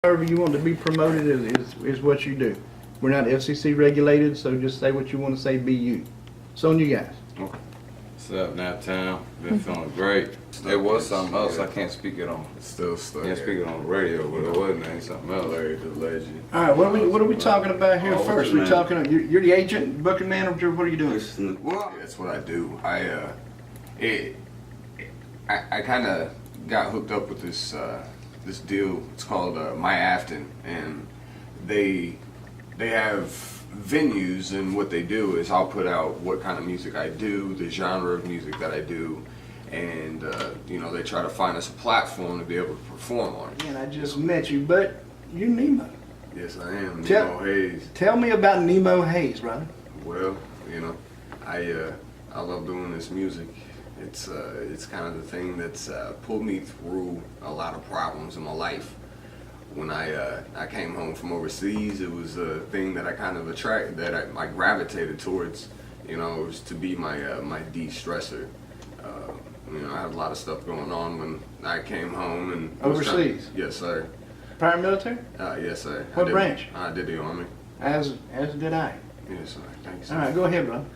However you want to be promoted is what you do. We're not FCC regulated, so just say what you want to say, be you. It's on you guys. Okay. What's up, Naptown? Been feeling great. There was something else. I can't speak it on. It's still stuck. Can't speak it on the radio, but it wasn't. Ain't something else. Larry the legend. All right, what are we talking about here first? what's We the talking. You're the agent, booking manager. What are you doing? Well, that's what I do. I kind of got hooked up with this this deal. It's called My Afton, and they have venues, and what they do is I'll put out what kind of music I do, the genre of music that I do, and you know, they try to find us a platform to be able to perform on. And I just met you, but you're Nemo. Yes, I am. NemoHayze. NemoHayze. Tell me about NemoHayze, brother. Well, you know, I love doing this music. It's kind of the thing that's pulled me through a lot of problems in my life. When I came home from overseas, it was a thing that I kind of I gravitated towards. You know, it was to be my my de-stressor. You know, I had a lot of stuff going on when I came home and Overseas? Yes, sir. Paramilitary? Yes, sir. What branch? I did the Army. As did I. Yes, sir. Thanks. All right, go ahead, brother.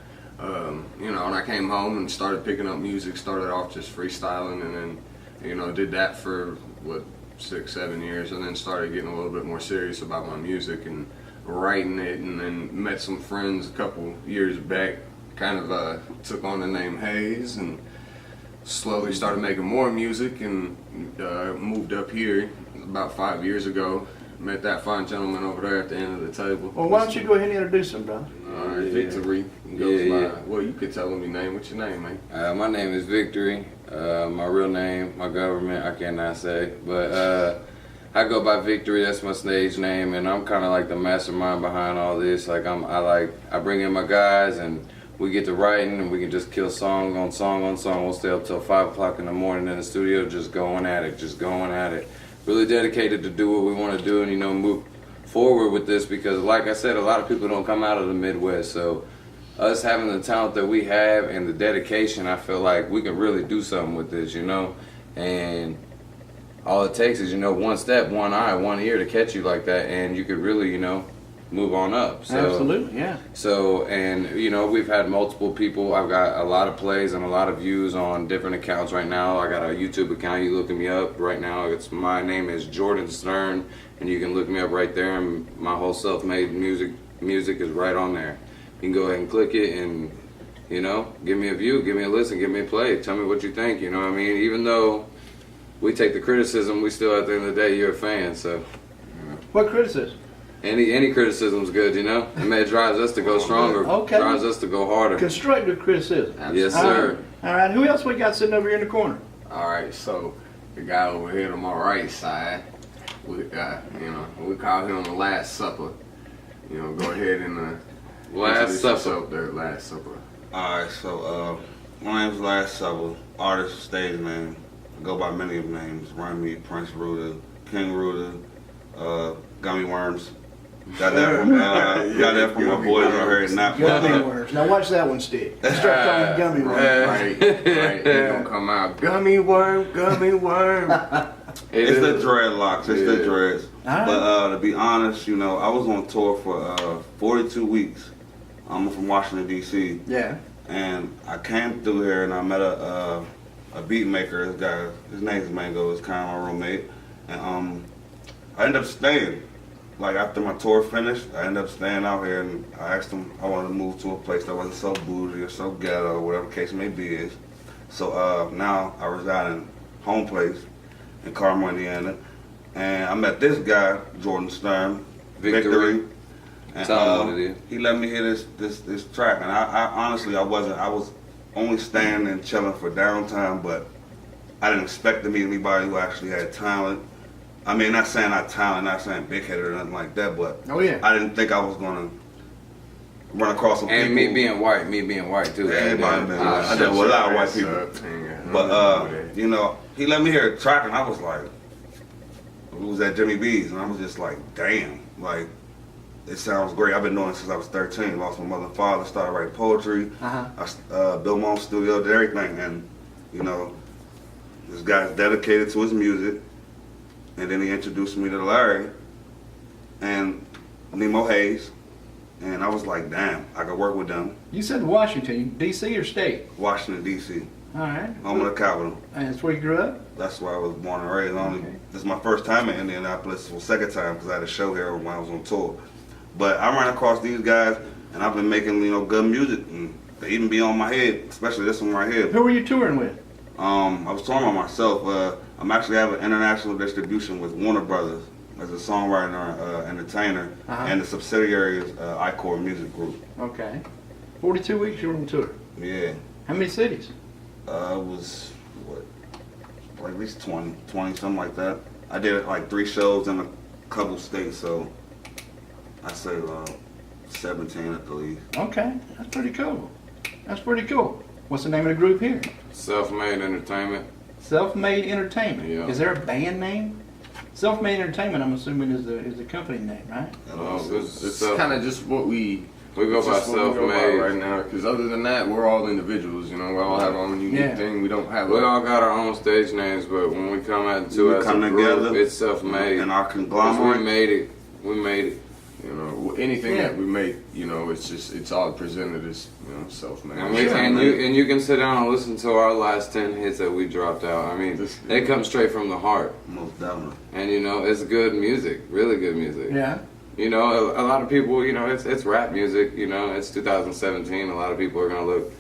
You know, and I came home and started picking up music, started off just freestyling, and then, you know, did that for, what, 6-7 years, and then started getting a little bit more serious about my music and writing it, and then met some friends a couple years back, kind of took on the name Hayze, and slowly started making more music, and moved up here about 5 years ago. Met that fine gentleman over there at the end of the table. Well, why don't you go ahead and introduce him, brother? All right, Victory goes by. Well, you could tell him your name. What's your name, man? My name is Victory. My real name, my government, I cannot say. But I go by Victory. That's my stage name, and I'm kind of like the mastermind behind all this. Like I bring in my guys, and we get to writing, and we can just kill song on song on song. We'll stay up till 5 o'clock in the morning in the studio, just going at it. Really dedicated to do what we want to do, and you know, move forward with this, because like I said, a lot of people don't come out of the Midwest, so us having the talent that we have and the dedication, I feel like we can really do something with this, you know. And all it takes is, you know, one step, one eye, one ear to catch you like that, and you could really, you know, move on up. So, Absolutely, yeah. So, and you know, we've had multiple people. I've got a lot of plays and a lot of views on different accounts right now. I got a YouTube account. You looking me up right now. My name is Jordan Stern, and you can look me up right there. And my whole self-made music is right on there. You can go ahead and click it, and you know, give me a view, give me a listen, give me a play. Tell me what you think. You know what I mean? Even though we take the criticism, we still at the end of the day, you're a fan. So, What criticism? Any criticism's good, you know? And it drives us to go stronger, Okay. drives us to go harder. Constructive criticism. Yes, sir. All right, who else we got sitting over here in the corner? All right, so the guy over here on my right side, we got, you know, we call him the Last Supper. You know, go ahead and Last introduce Supper. yourself there, Last Supper. Alright, so my name's Last Supper, artist, stage name. I go by many of names: Run Me, Prince Ruda, King Ruda, Gummy Worms. Got that from my boys over here at Napa. Gummy worms. Now watch that one stick. Start calling gummy worms. Right, they gonna come out, gummy worm. It's the dreadlocks, it's the dreads. Alright. But to be honest, you know, I was on tour for 42 weeks. I'm from Washington, D.C. Yeah. And I came through here and I met a beat maker. This guy, his name's Mango, is kind of my roommate. And I ended up staying. Like after my tour finished, I ended up staying out here, and I asked him I wanted to move to a place that wasn't so bougie or so ghetto or whatever the case may be is. So now I reside in home place in Carmel, Indiana, and I met this guy, Jordan Stern, Victory. And Tell him what it is. he let me hear this track, and I honestly I was only staying and chilling for downtime, but I didn't expect to meet anybody who actually had talent. I mean, not saying not talent, not saying big-headed or nothing like that, but Oh yeah. I didn't think I was gonna run across some people. And me being white too. Yeah, everybody been white. I dealt with a lot of white people. But you know, he let me hear a track, and I was like, it was at Jimmy B's, and I was just like, damn, like, it sounds great. I've been doing it since I was 13. Lost my mother and father, started writing poetry. I built my own studio, did everything, and you know, this guy's dedicated to his music. and then he introduced me to Larry and NemoHayze, and I was like, damn, I could work with them. You said Washington, D.C. or state? Washington, D.C., All right. home of the capital. And that's where you grew up? That's where I was born and raised. Okay. This is my first time in Indianapolis. Well, second time because I had a show here when I was on tour. But I ran across these guys, and I've been making good music, and they even be on my head, especially this one right here. Who were you touring with? I was touring by myself. I'm actually having international distribution with Warner Brothers as a songwriter, entertainer, and the subsidiary is iCore Music Group. Okay. 42 weeks you were on tour. Yeah. How many cities? It was, like at least 20, something like that. I did like 3 shows in a couple states, so I'd say 17 at the least. Okay, that's pretty cool. That's pretty cool. What's the name of the group here? Self-made entertainment. Self-Made Entertainment. Yeah. Is there a band name? Self-Made Entertainment, I'm assuming, is the company name, right? It's kind of just what we go by self-made right now. Because other than that, we're all individuals. You know, we all have our own unique thing. We don't have. We all got our own stage names, but when we come out to as a group, it's self-made. And our conglomerate. We made it. We made it. You know, anything that we make, you know, it's all presented as, you know, self-made. And you can sit down and listen to our last 10 hits that we dropped out. I mean, they come straight from the heart. Most definitely. And you know, it's good music, really good music. Yeah. You know, a lot of people, you know, it's rap music. You know, it's 2017. A lot of people are gonna look.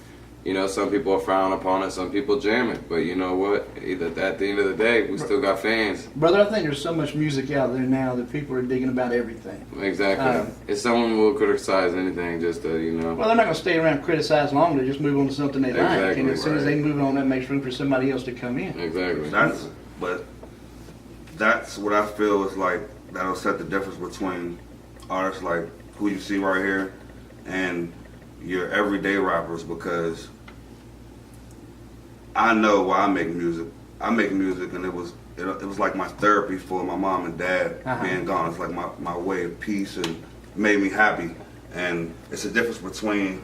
You know, some people are frown upon it, some people jam it, but you know what? At the end of the day, we still got fans. Brother, I think there's so much music out there now that people are digging about everything. Exactly. If someone will criticize anything, just to, you know. Well, they're not going to stay around and criticize long. They just move on to something they like. And as soon as they move on, that makes room for somebody else to come in. Exactly. That's what I feel is like, that'll set the difference between artists like who you see right here and your everyday rappers, because I know why I make music. I make music, and it was like my therapy for my mom and dad being gone. It's like my way of peace, and made me happy. And it's a difference between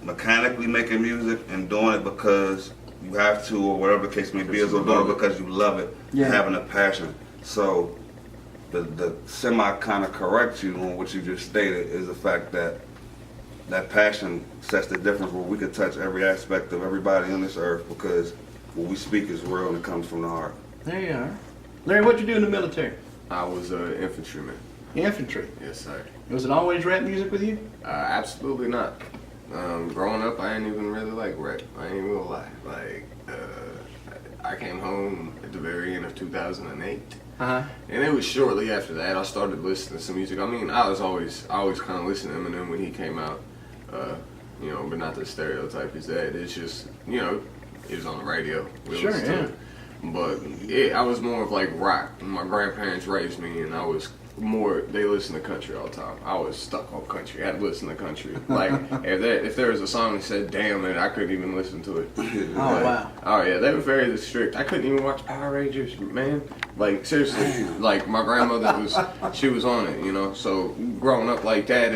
mechanically making music and doing it because you have to, or whatever the case may be, or doing it because you love it, having a passion. So the semi kind of correct you on what you just stated is the fact that that passion sets the difference where we can touch every aspect of everybody on this earth, because what we speak is real and it comes from the heart. There you are. Larry, what'd you do in the military? I was an infantryman. Infantry. Yes, sir. Was it always rap music with you? Absolutely not. Growing up, I didn't even really like rap. I ain't even gonna lie. Like, I came home at the very end of 2008. And it was shortly after that I started listening to some music. I mean, I always kind of listened to Eminem when he came out, you know, but not the stereotype is that. It's just, you know, it was on the radio. Sure, yeah. But I was more of like rock. My grandparents raised me, and I was more, they listened to country all the time. I was stuck on country. I had to listen to country. Like, if there was a song that said "damn it," I couldn't even listen to it. Oh, wow. Oh yeah, they were very strict. I couldn't even watch Power Rangers, man. Like, seriously. Like, my grandmother she was on it, you know. So growing up like that,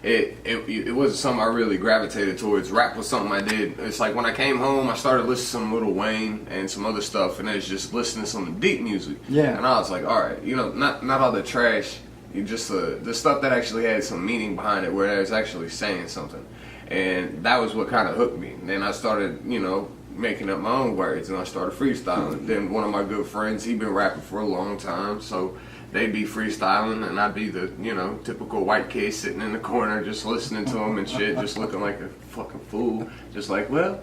it wasn't something I really gravitated towards. Rap was something I did. It's like when I came home, I started listening to some Lil Wayne and some other stuff, and it's just listening to some deep music. Yeah. And I was like, all right, you know, not all the trash, just the stuff that actually had some meaning behind it, where it was actually saying something. And that was what kind of hooked me. And then I started, you know, making up my own words, and I started freestyling. Then one of my good friends, he'd been rapping for a long time, so they'd be freestyling, and I'd be the, you know, typical white kid sitting in the corner just listening to them and shit, just looking like a fucking fool. Just like, well,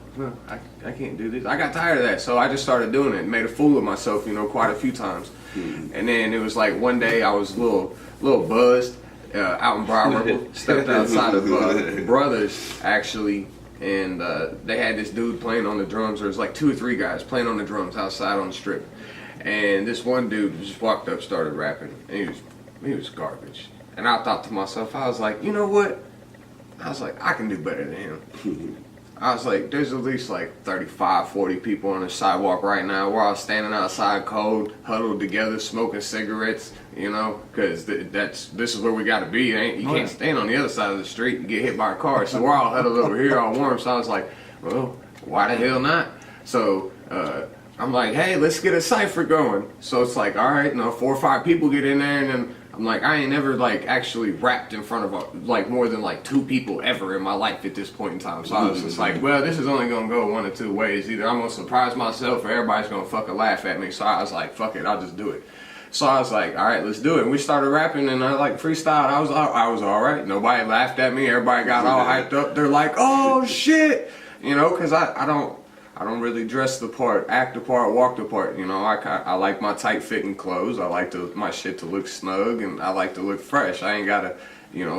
I can't do this. I got tired of that, so I just started doing it and made a fool of myself, you know, quite a few times. And then it was like one day I was a little buzzed out in Broad Ripple, stepped outside of Brothers, actually, and they had this dude playing on the drums. There was like 2 or 3 guys playing on the drums outside on the strip. And this one dude just walked up, started rapping, and he was garbage. And I thought to myself, I was like, you know what? I was like, I can do better than him. I was like, there's at least like 35, 40 people on the sidewalk right now. We're all standing outside cold, huddled together, smoking cigarettes, you know, because this is where we got to be. You can't stand on the other side of the street and get hit by a car. So we're all huddled over here, all warm. So I was like, well, why the hell not? So I'm like, hey, let's get a cipher going. So it's like, all right, 4 or 5 people get in there, and then I'm like, I ain't never like actually rapped in front of like more than like 2 people ever in my life at this point in time. So I was just like, well, this is only gonna go one of 2 ways. Either I'm gonna surprise myself or everybody's gonna fucking laugh at me. So I was like, fuck it, I'll just do it. So I was like, all right, let's do it. And we started rapping, and I like freestyled. I was all right. Nobody laughed at me. Everybody got all hyped up. They're like, oh shit, because I don't really dress the part, act the part, walk the part. I like my tight fitting clothes. I like my shit to look snug, and I like to look fresh. I ain't gotta,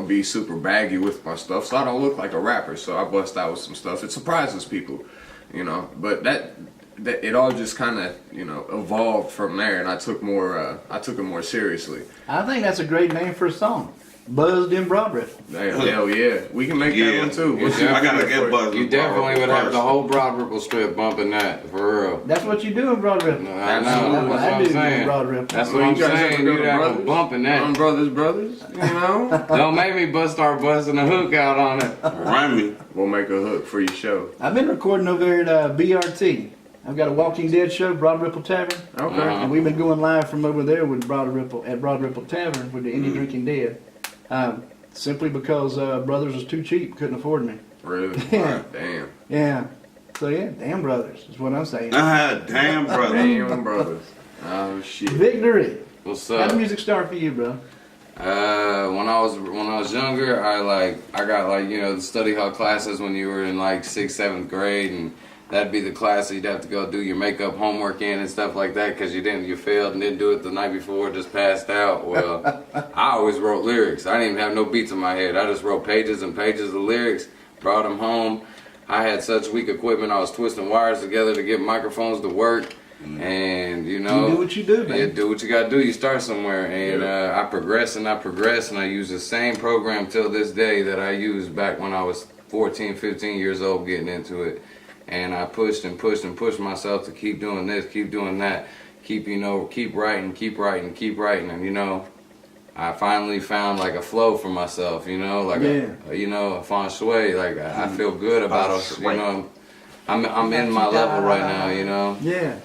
be super baggy with my stuff, so I don't look like a rapper. So I bust out with some stuff. It surprises people, But that it all just kind of, evolved from there, and I took it more seriously. I think that's a great name for a song. Buzzed in Broad Ripple. Hell yeah, we can make that one too. I gotta get buzzed. You definitely would have the whole Broad Ripple strip bumping that, for real. That's what you do in Broad Ripple. No, I know, that's what I'm do in saying. Broad Ripple. That's what I'm saying, you'd have them bumping that. Brothers, Don't make me start busting a hook out on it. Rhyme me. We'll make a hook for your show. I've been recording over there at BRT. I've got a Walking Dead show, Broad Ripple Tavern. Okay. And we've been going live from over there with Broad Ripple Tavern with the Indie Drinking Dead. Simply because Brothers was too cheap, couldn't afford me. Really? Yeah. Damn. Yeah. So yeah, damn Brothers is what I'm saying. Damn, brother. Damn brothers. Oh shit. Victory. What's How up? did music start for you, bro? When I was younger, I got the study hall classes when you were in like 6th, 7th grade, and that'd be the class that you'd have to go do your makeup homework in and stuff like that because you failed and didn't do it the night before, just passed out. Well, I always wrote lyrics. I didn't even have no beats in my head. I just wrote pages and pages of lyrics, brought them home. I had such weak equipment, I was twisting wires together to get microphones to work. And You do what you do, man. Yeah, do what you gotta do. You start somewhere, and I progress, and I use the same program till this day that I used back when I was 14, 15 years old getting into it. And I pushed and pushed and pushed myself to keep doing this, keep doing that, keep writing, and I finally found like a flow for myself, a feng shui. Like I feel good about it, I'm in my level right now, Yeah.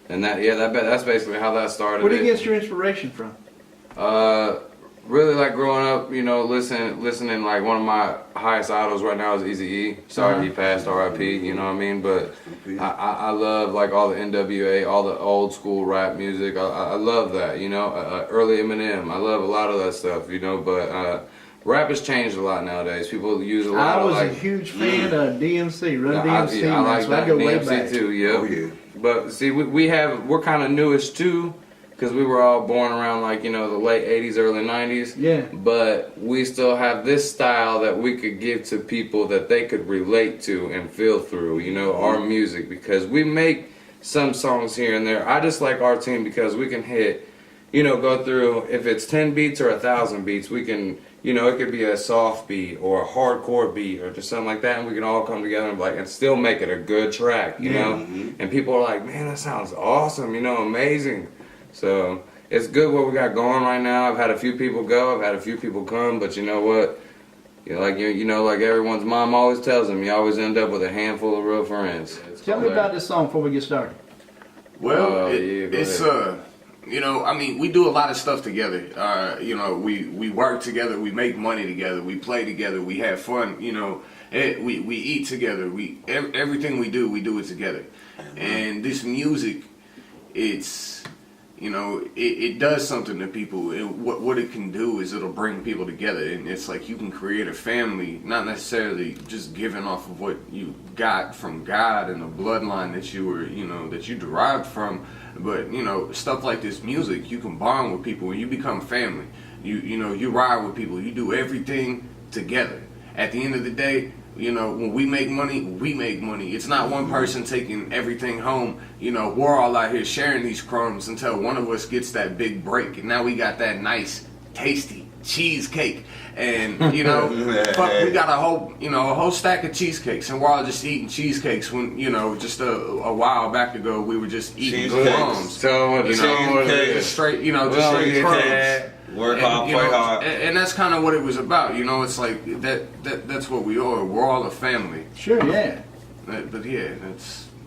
And that's basically how that started. Where do you get your inspiration from? Really like growing up, listening like one of my highest idols right now is Eazy-E. Sorry he passed, R.I.P. You know what I mean? But I love like all the NWA, all the old school rap music. I love that, early Eminem. I love a lot of that stuff, But rap has changed a lot nowadays. People use a lot of I was a huge fan of DMC, Run DMC. I like so that. I go way DMC back. too. Yeah. Oh, yeah. But see, we're kind of newish too. Because we were all born around the late 80s, early 90s. Yeah. But we still have this style that we could give to people that they could relate to and feel through, our music. Because we make some songs here and there. I just like our team because we can hit, go through, if it's 10 beats or 1,000 beats, we can, it could be a soft beat or a hardcore beat or just something like that. And we can all come together and still make it a good track, you know? Mm-hmm. And people are like, man, that sounds awesome, amazing. So it's good what we got going right now. I've had a few people go, I've had a few people come, but you know what? Like everyone's mom always tells them, you always end up with a handful of real friends. Tell me about this song before we get started. Well, yeah, it's we do a lot of stuff together. We work together, we make money together, we play together, we have fun. We eat together. Everything we do it together. And this music, it does something to people. What it can do is it'll bring people together, and it's like you can create a family, not necessarily just giving off of what you got from God and the bloodline that you were, that you derived from, but stuff like this music, you can bond with people and you become family. You ride with people, you do everything together. At the end of the day, when we make money, we make money. It's not one person taking everything home. We're all out here sharing these crumbs until one of us gets that big break. And now we got that nice, tasty cheesecake. And, we got a whole stack of cheesecakes. And we're all just eating cheesecakes when, just a while back ago, we were just eating crumbs. Just straight, just straight crumbs. Work hard, play hard. And that's kind of what it was about, it's like that's what we are. We're all a family. Sure, yeah. But yeah,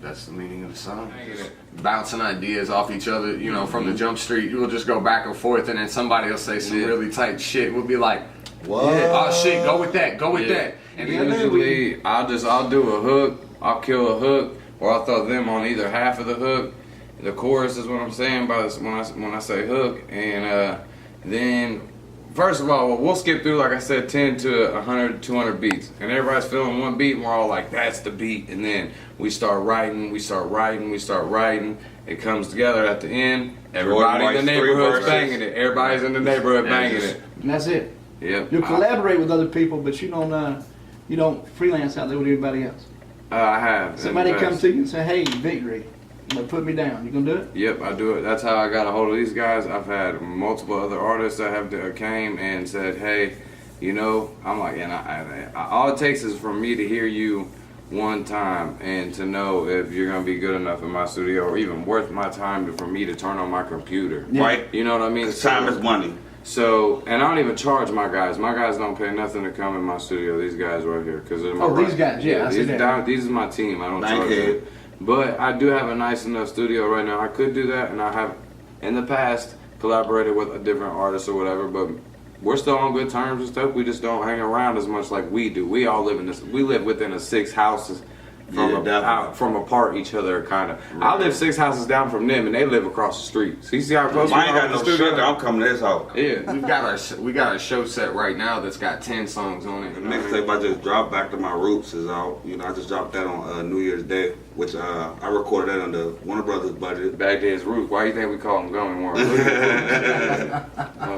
that's the meaning of the song. Just bouncing ideas off each other, you know, from the jump street. You'll just go back and forth, and then somebody will say some really tight shit. We'll be like, What? oh shit, go with that, go with that. And then Usually, I'll do a hook, I'll kill a hook, or I'll throw them on either half of the hook. The chorus is what I'm saying by this, when I say hook, and then first of all, we'll skip through, like I said, 10 to 100, 200 beats, and everybody's feeling one beat, and we're all like, that's the beat, and then we start writing. It comes together at the end. Everybody in the neighborhood's banging it. Everybody's in the neighborhood banging it. And that's it. Yep. You'll collaborate with other people, but you don't freelance out there with anybody else. I have. Somebody comes to you and say, hey, Victory, put me down. You gonna do it? Yep, I do it. That's how I got a hold of these guys. I've had multiple other artists that have came and said, hey, you know, I'm like, and I all it takes is for me to hear you one time and to know if you're gonna be good enough in my studio or even worth my time for me to turn on my computer. Yeah. Right? You know what I mean? Time is money. So, and I don't even charge my guys. My guys don't pay nothing to come in my studio. These guys right here, because they're my these guys, yeah, I see that. these is my team. I don't Thank charge you. them. But I do have a nice enough studio right now. I could do that, and I have in the past collaborated with a different artist or whatever. But we're still on good terms and stuff. We just don't hang around as much like we do. We all live in this. We live within a 6 houses. From apart each other, kind of. I live 6 houses down from them, and they live across the street. So you see how close we I ain't are got to no the studio? sugar. I'm coming to this house. Yeah. we got our show set right now that's got 10 songs on it. The mixtape I just dropped, Back to My Roots, is out. You know, I just dropped that on New Year's Day, which I recorded that under Warner Brothers budget. Back to his roots. Why do you think we call him Going Warren?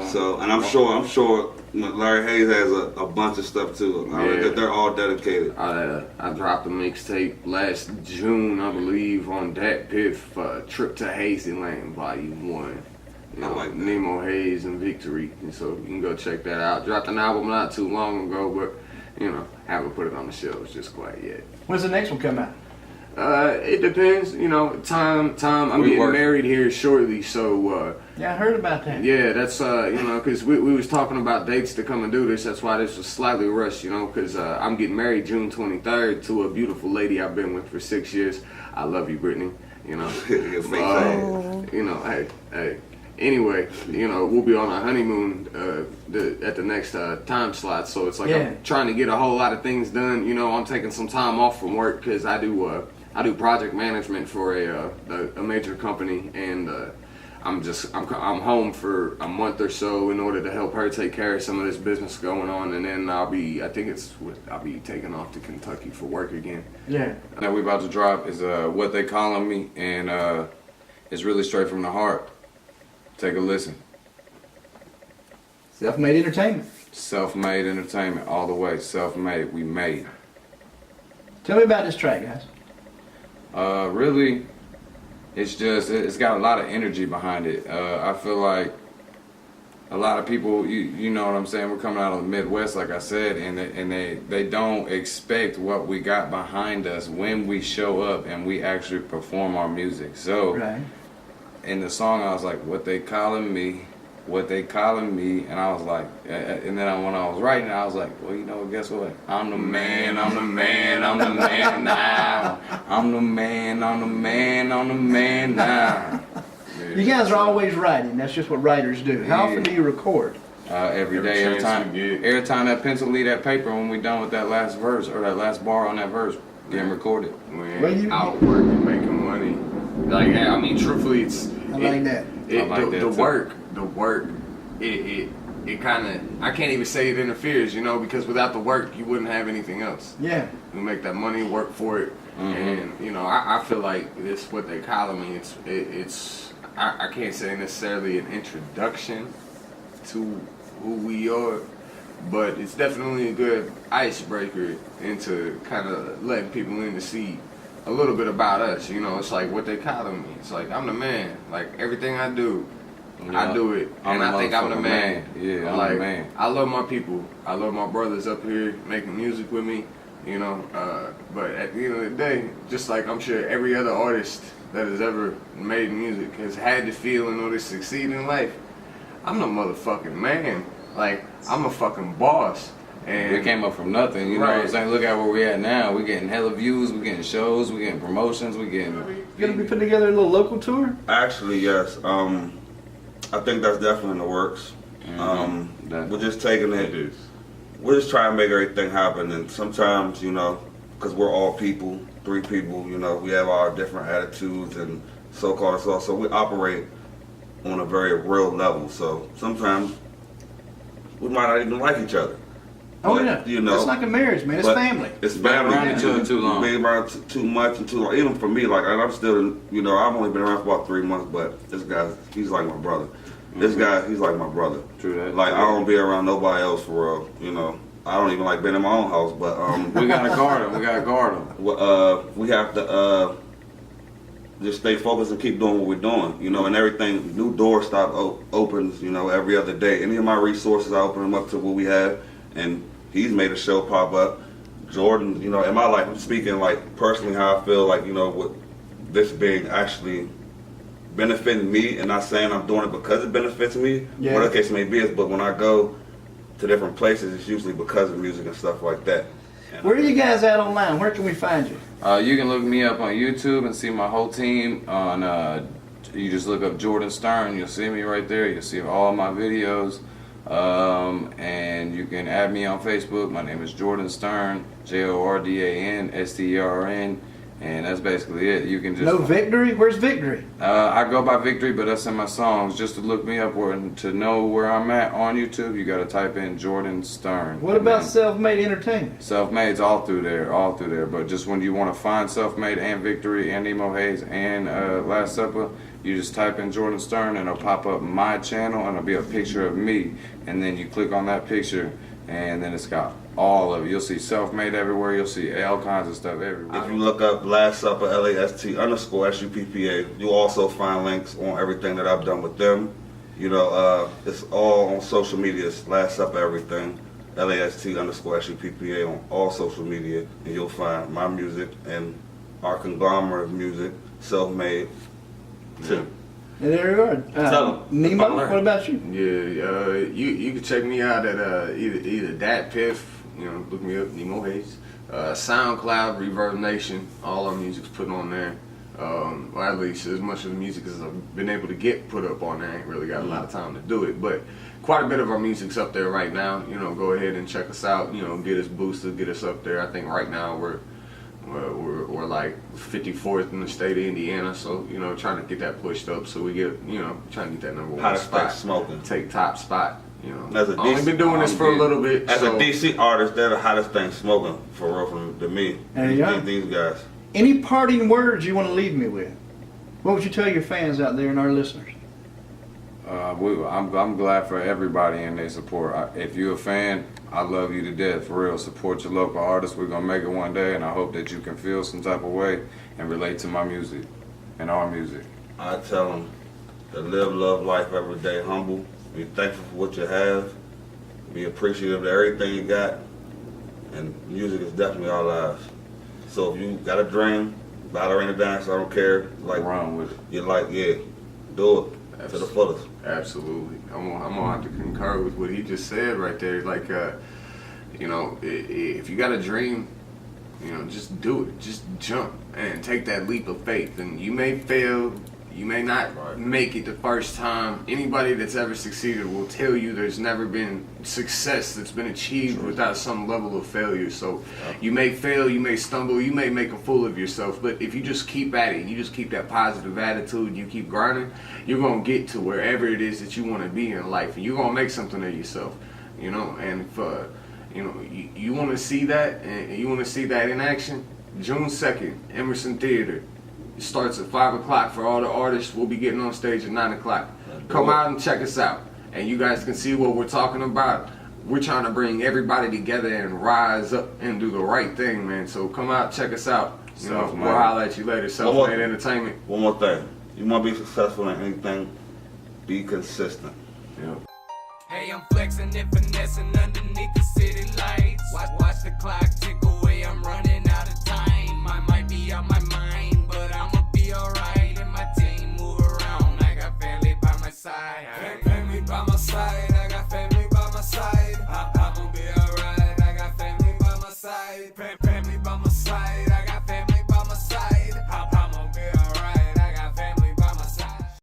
So, and I'm sure Larry Hayes has a bunch of stuff too. They're all dedicated. I dropped a mixtape last June, I believe, on Dat Piff, Trip to Hazyland, Volume 1. You know, I like that. NemoHayze and Victory. And so you can go check that out. Dropped an album not too long ago, but, you know, haven't put it on the shelves just quite yet. When's the next one come out? It depends, you know, time. I'm getting married here shortly, so Yeah, I heard about that. yeah, that's you know, because we was talking about dates to come and do this. That's why this was slightly rushed, you know, because I'm getting married June 23rd to a beautiful lady I've been with for 6 years. I love you, Brittany. You know, you know, hey. Anyway, you know, we'll be on our honeymoon at the next time slot, so it's like I'm trying to get a whole lot of things done. You know, I'm taking some time off from work because I do project management for a major company, and I'm home for a month or so in order to help her take care of some of this business going on, and then I'll be taking off to Kentucky for work again. Yeah. That we about to drop is What They Calling Me, and it's really straight from the heart. Take a listen. Self-made entertainment. Self-made entertainment all the way. Self-made, we made. Tell me about this track, guys. Really, it's got a lot of energy behind it. I feel like a lot of people, you know what I'm saying, we're coming out of the Midwest, like I said, and they don't expect what we got behind us when we show up and we actually perform our music. So Right. in the song, I was like, what they calling me, and I was like, and then when I was writing, I was like, well, you know, guess what? I'm the man now. I'm the man now. You guys are always writing. That's just what writers do. How often do you record? Every day, every time that pencil leave that paper when we done with that last verse or that last bar on that verse getting recorded. We're out working, making money. Like, I mean, truthfully, I like that. The work, it kind of, I can't even say it interferes, you know, because without the work, you wouldn't have anything else. Yeah. You make that money, work for it, and you know, I feel like it's what they call me. I can't say necessarily an introduction to who we are, but it's definitely a good icebreaker into kind of letting people in to see a little bit about us. You know, it's like what they call me. It's like I'm the man. Like everything I do, I do it, and I think I'm the man. Yeah, I'm like, the man. I love my people. I love my brothers up here making music with me. You know, but at the end of the day, just like I'm sure every other artist that has ever made music has had to feel in order to succeed in life, I'm the motherfucking man. Like, I'm a fucking boss. And we came up from nothing, you know what I'm saying? Look at where we at now. We getting hella views, we getting shows, we getting promotions, we getting. You gonna be putting together a little local tour? Actually, yes. I think that's definitely in the works. We're just taking it. We're just trying to make everything happen, and sometimes, you know, because we're all people, 3 people, you know, we have our different attitudes and so-called and so we operate on a very real level. So sometimes we might not even like each other. Oh But, yeah, you know, it's like a marriage, man. It's family. It's Been family. around each other too long. Been around too much and too long. Even for me, like I'm still, you know, I've only been around for about 3 months, but this guy, he's like my brother. This guy, he's like my brother. True that. Like I don't be around nobody else for real. You know, I don't even like being in my own house. But We gotta guard him. We gotta guard him. we have to just stay focused and keep doing what we're doing. You know, and everything. New doors opens. You know, every other day. Any of my resources, I open them up to what we have, and he's made a show pop up. Jordan, you know, in my life, I'm speaking like personally how I feel like, you know, with this being actually benefiting me, and not saying I'm doing it because it benefits me, Yeah. whatever the case may be, but when I go to different places, it's usually because of music and stuff like that. And Where are you guys at online? Where can we find you? You can look me up on YouTube and see my whole team on. You just look up Jordan Stern. You'll see me right there. You'll see all my videos. And you can add me on Facebook. My name is Jordan Stern, JordanStern, and that's basically it. You can just No Victory? Where's Victory? I go by Victory, but that's in my songs. Just to look me up to know where I'm at on YouTube, you got to type in Jordan Stern. What about Self-Made Entertainment? Self-Made's all through there. But just when you want to find Self-Made and Victory and NemoHayze and Last Suppa, you just type in Jordan Stern and it'll pop up my channel and it'll be a picture of me. And then you click on that picture and then it's got all of it. You'll see Self-Made everywhere. You'll see all kinds of stuff everywhere. if you look up Last Suppa, LAST_SUPPA, you'll also find links on everything that I've done with them. You know, it's all on social media. It's Last Suppa everything, LAST_SUPPA on all social media, and you'll find my music and our conglomerate of music, Self-Made, too. And there you are. Tell 'em. Nemo, what about you? Yeah, you can check me out at either Dat Piff, you know, look me up, NemoHayze, SoundCloud, Reverb Nation, all our music's put on there. Well, at least as much of the music as I've been able to get put up on there. I ain't really got a lot of time to do it, but quite a bit of our music's up there right now. You know, go ahead and check us out. You know, get us boosted, get us up there. I think right now we're like 54th in the state of Indiana, so you know, trying to get that pushed up so we get, you know, trying to get that number 1 Hottest thing spot, smoking. take top spot. You know, As a I've only DC been doing this for a little bit. As so a DC artist, they're the hottest thing smoking for real to me. There you go. These guys. Any parting words you want to leave me with? What would you tell your fans out there and our listeners? I'm glad for everybody and their support. If you're a fan, I love you to death, for real. Support your local artists. We're going to make it one day, and I hope that you can feel some type of way and relate to my music and our music. I tell them to live, love life every day, humble, be thankful for what you have, be appreciative of everything you got, and music is definitely our lives. So if you got a dream, ballerina dance, I don't care, like Run with it. you like, yeah, do it to the fullest. Absolutely. I'm gonna have to concur with what he just said right there. Like, you know, if you got a dream, you know, just do it. Just jump and take that leap of faith. And you may fail, you may not make it the first time. Anybody that's ever succeeded will tell you there's never been success that's been achieved without some level of failure. So you may fail, you may stumble, you may make a fool of yourself, but if you just keep at it, you just keep that positive attitude, you keep grinding, you're going to get to wherever it is that you want to be in life, and you're going to make something of yourself, you know. And if you know, you want to see that, and you want to see that in action, June 2nd, Emerson Theater. It starts at 5 o'clock for all the artists. We'll be getting on stage at 9 o'clock. Come out and check us out. And you guys can see what we're talking about. We're trying to bring everybody together and rise up and do the right thing, man. So come out, check us out. You know, we'll holler at you later. Self-Made Entertainment. One more thing. You want to be successful in anything, be consistent. Yeah. Hey, I'm flexing and finessing underneath the city lights. Watch the clock tick away, I'm running